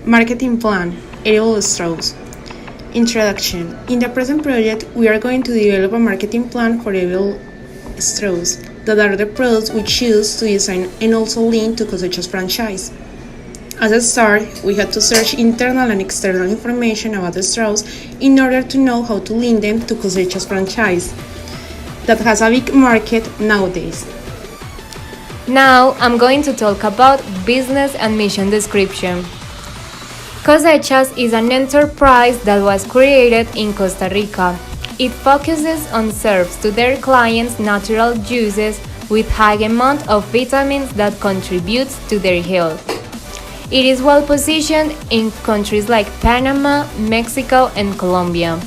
Marketing Plan, Edible Straws. Introduction. In the present project, we are going to develop a marketing plan for edible straws, that are the products we choose to design and also link to Cosecha's franchise. As a start, we had to search internal and external information about the straws in order to know how to link them to Cosecha's franchise, that has a big market nowadays. Now I'm going to talk about business and mission description. Cosechas is an enterprise that was created in Costa Rica. It focuses on serves to their clients natural juices with high amount of vitamins that contributes to their health. It is well positioned in countries like Panama, Mexico, and Colombia.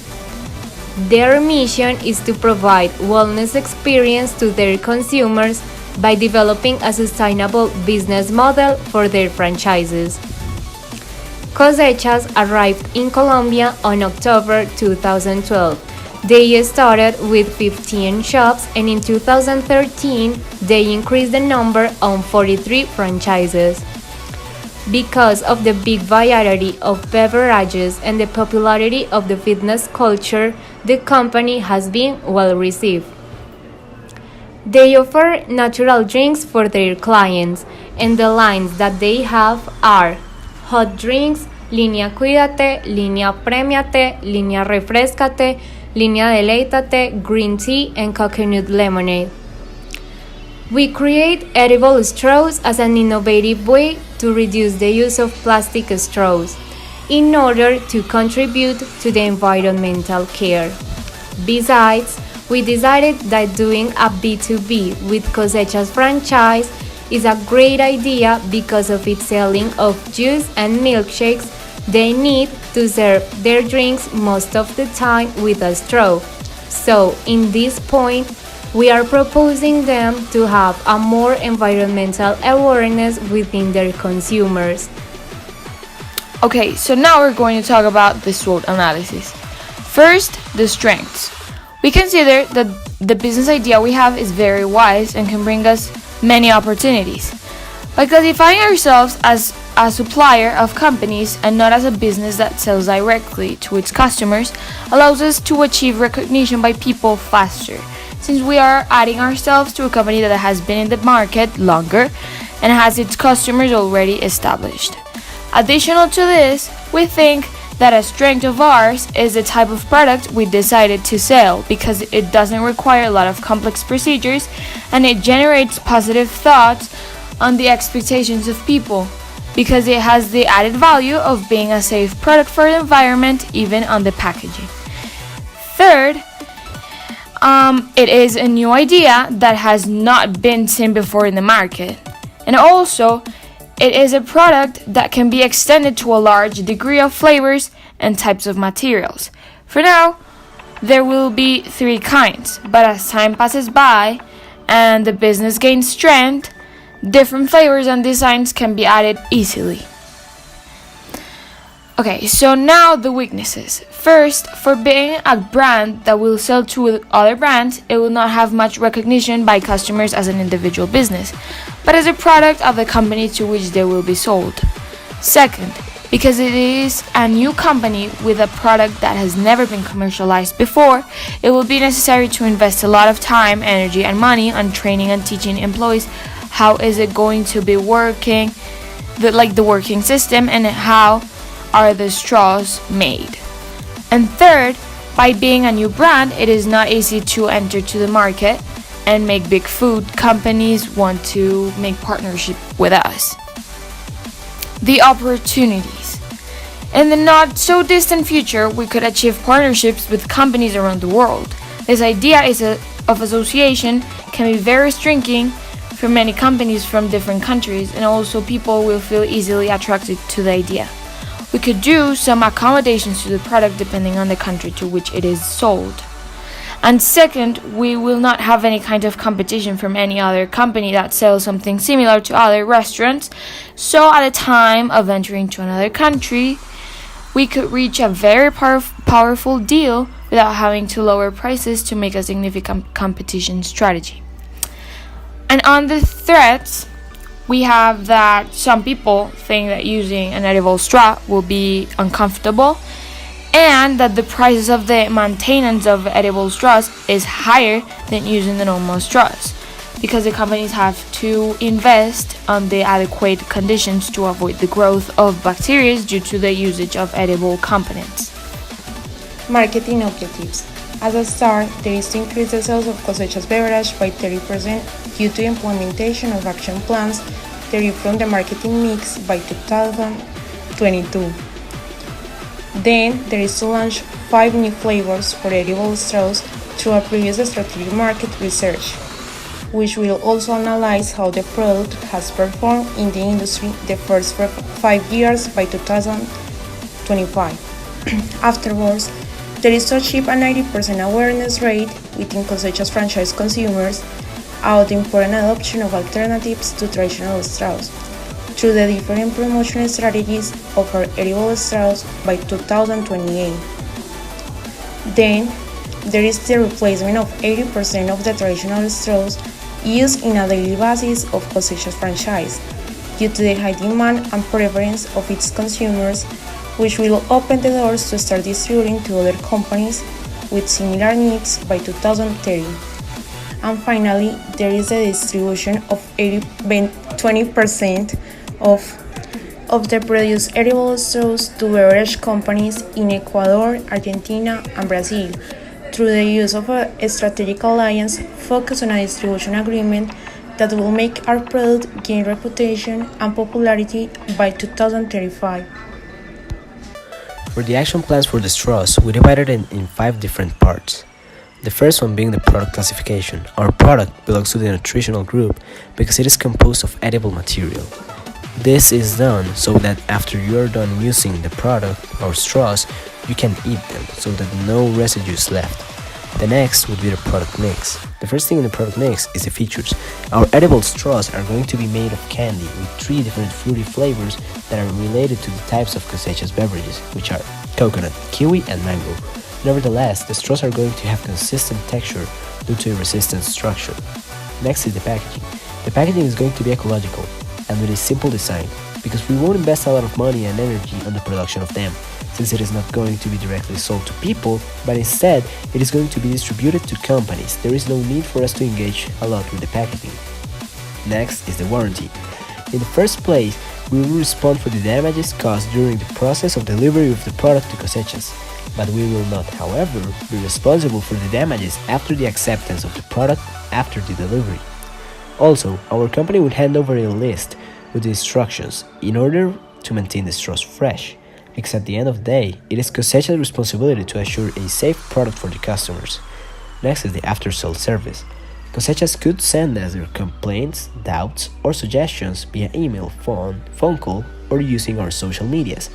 Their mission is to provide wellness experience to their consumers by developing a sustainable business model for their franchises. Cosechas arrived in Colombia on October 2012. They started with 15 shops, and in 2013 they increased the number on 43 franchises. Because of the big variety of beverages and the popularity of the fitness culture, the company has been well received. They offer natural drinks for their clients, and the lines that they have are hot drinks, línea Cuídate, línea Premiate, línea Refrescate, línea Deleítate, green tea, and coconut lemonade. We create edible straws as an innovative way to reduce the use of plastic straws in order to contribute to the environmental care. Besides, we decided that doing a B2B with Cosecha's franchise is a great idea because of its selling of juice and milkshakes. They need to serve their drinks most of the time with a straw. So, in this point, we are proposing them to have a more environmental awareness within their consumers. Okay, so now we're going to talk about the SWOT analysis. First, the strengths. We consider that the business idea we have is very wise and can bring us many opportunities. By classifying ourselves as a supplier of companies and not as a business that sells directly to its customers allows us to achieve recognition by people faster, since we are adding ourselves to a company that has been in the market longer and has its customers already established. Additional to this, we think that a strength of ours is the type of product we decided to sell because it doesn't require a lot of complex procedures and it generates positive thoughts on the expectations of people because it has the added value of being a safe product for the environment even on the packaging. Third, it is a new idea that has not been seen before in the market. And also, it is a product that can be extended to a large degree of flavors and types of materials. For now, there will be 3 kinds, but as time passes by and the business gains strength, different flavors and designs can be added easily. Okay, so now the weaknesses. First, for being a brand that will sell to other brands, it will not have much recognition by customers as an individual business, but as a product of the company to which they will be sold. Second, because it is a new company with a product that has never been commercialized before, it will be necessary to invest a lot of time, energy, and money on training and teaching employees how is it going to be working, the working system, and how are the straws made. And third, by being a new brand, it is not easy to enter to the market and make big food companies want to make partnership with us. The opportunities. In the not so distant future, we could achieve partnerships with companies around the world. This idea of association can be very striking for many companies from different countries, and also people will feel easily attracted to the idea. We could do some accommodations to the product depending on the country to which it is sold. And second, we will not have any kind of competition from any other company that sells something similar to other restaurants. So at the time of entering to another country, we could reach a very powerful deal without having to lower prices to make a significant competition strategy. And on the threats, we have that some people think that using an edible straw will be uncomfortable, and that the prices of the maintenance of edible straws is higher than using the normal straws, because the companies have to invest on the adequate conditions to avoid the growth of bacteria due to the usage of edible components. Marketing objectives. As a start, there is to increase the sales of Cosechas beverage by 30% due to the implementation of action plans derived from the marketing mix by 2022. Then, there is to launch 5 new flavors for edible straws through a previous strategic market research, which will also analyze how the product has performed in the industry the first 5 years by 2025. Afterwards, there is to achieve a 90% awareness rate within Cosechas franchise consumers about the important adoption of alternatives to traditional straws through the different promotional strategies of our edible straws by 2028. Then, there is the replacement of 80% of the traditional straws used in a daily basis of Cosechas franchise due to the high demand and preference of its consumers, which will open the doors to start distributing to other companies with similar needs by 2030. And finally, there is the distribution of 20% of the produced edible straws to beverage companies in Ecuador, Argentina, and Brazil through the use of a strategic alliance focused on a distribution agreement that will make our product gain reputation and popularity by 2035. For the action plans for the straws, we divided it in 5 different parts. The first one being the product classification. Our product belongs to the nutritional group because it is composed of edible material. This is done so that after you are done using the product or straws, you can eat them so that no residue is left. The next would be the product mix. The first thing in the product mix is the features. Our edible straws are going to be made of candy with 3 different fruity flavors that are related to the types of Cosechas beverages, which are coconut, kiwi, and mango. Nevertheless, the straws are going to have consistent texture due to a resistant structure. Next is the packaging. The packaging is going to be ecological and with a simple design, because we won't invest a lot of money and energy on the production of them, since it is not going to be directly sold to people, but instead it is going to be distributed to companies. There is no need for us to engage a lot with the packaging. Next is the warranty. In the first place, we will respond for the damages caused during the process of delivery of the product to Cosechas, but we will not, however, be responsible for the damages after the acceptance of the product after the delivery. Also, our company would hand over a list with the instructions in order to maintain the straws fresh, because at the end of the day, it is Cosechas' responsibility to assure a safe product for the customers. Next is the after-sales service. Cosechas could send us their complaints, doubts, or suggestions via email, phone call, or using our social medias.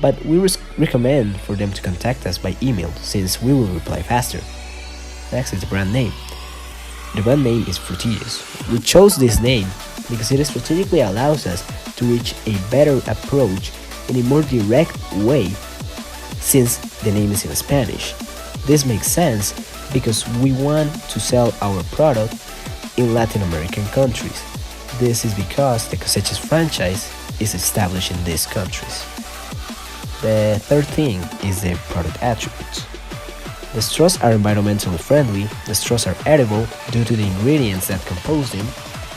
But we recommend for them to contact us by email, since we will reply faster. Next is the brand name. The brand name is Frutillos. We chose this name because it strategically allows us to reach a better approach in a more direct way, since the name is in Spanish. This makes sense because we want to sell our product in Latin American countries. This is because the Cosechas franchise is established in these countries. The third thing is the product attributes. The straws are environmentally friendly, the straws are edible due to the ingredients that compose them,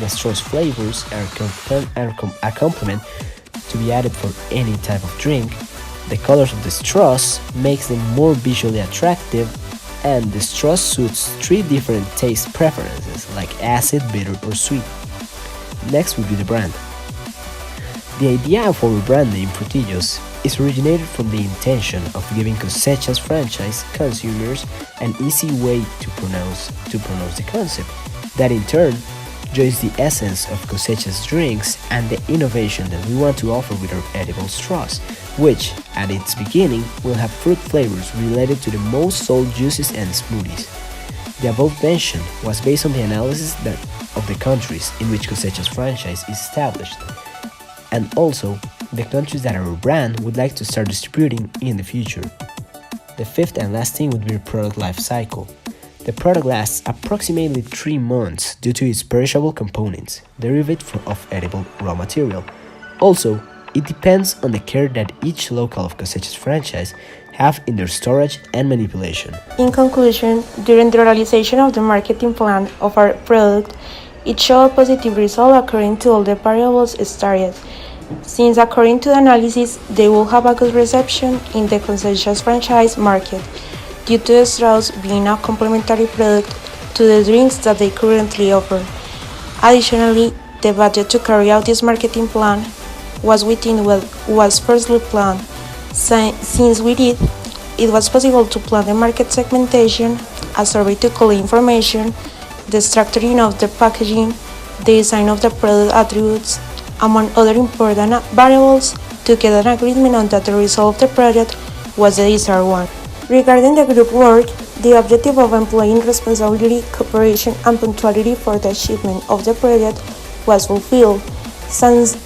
the straws' flavors are a complement to be added for any type of drink, the colors of the straws makes them more visually attractive, and the straw suits 3 different taste preferences like acid, bitter, or sweet. Next would be the brand. The idea of our brand name Frutillos is originated from the intention of giving Cosechas franchise consumers an easy way to pronounce the concept, that in turn joins the essence of Cosechas drinks and the innovation that we want to offer with our edible straws, which, at its beginning, will have fruit flavors related to the most sold juices and smoothies. The above mention was based on the analysis of the countries in which Cosechas franchise is established, and also the countries that our brand would like to start distributing in the future. The fifth and last thing would be the product life cycle. The product lasts approximately 3 months due to its perishable components, derived of edible raw material. Also, it depends on the care that each local of Cosechas franchise have in their storage and manipulation. In conclusion, during the realization of the marketing plan of our product, it showed a positive result according to all the variables studied, since according to the analysis, they will have a good reception in the Cosechas franchise market, due to the straws being a complementary product to the drinks that they currently offer. Additionally, the budget to carry out this marketing plan was within what was firstly planned. Since with it was possible to plan the market segmentation, a survey to collect information, the structuring of the packaging, the design of the product attributes, among other important variables, to get an agreement on that the result of the project was the desired one. Regarding the group work, the objective of employing responsibility, cooperation, and punctuality for the achievement of the project was fulfilled, since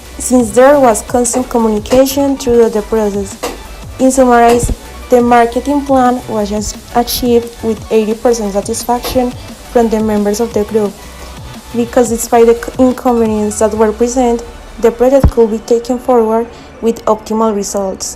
there was constant communication through the process. In summary, the marketing plan was achieved with 80% satisfaction from the members of the group, because despite the inconveniences that were present, the project could be taken forward with optimal results.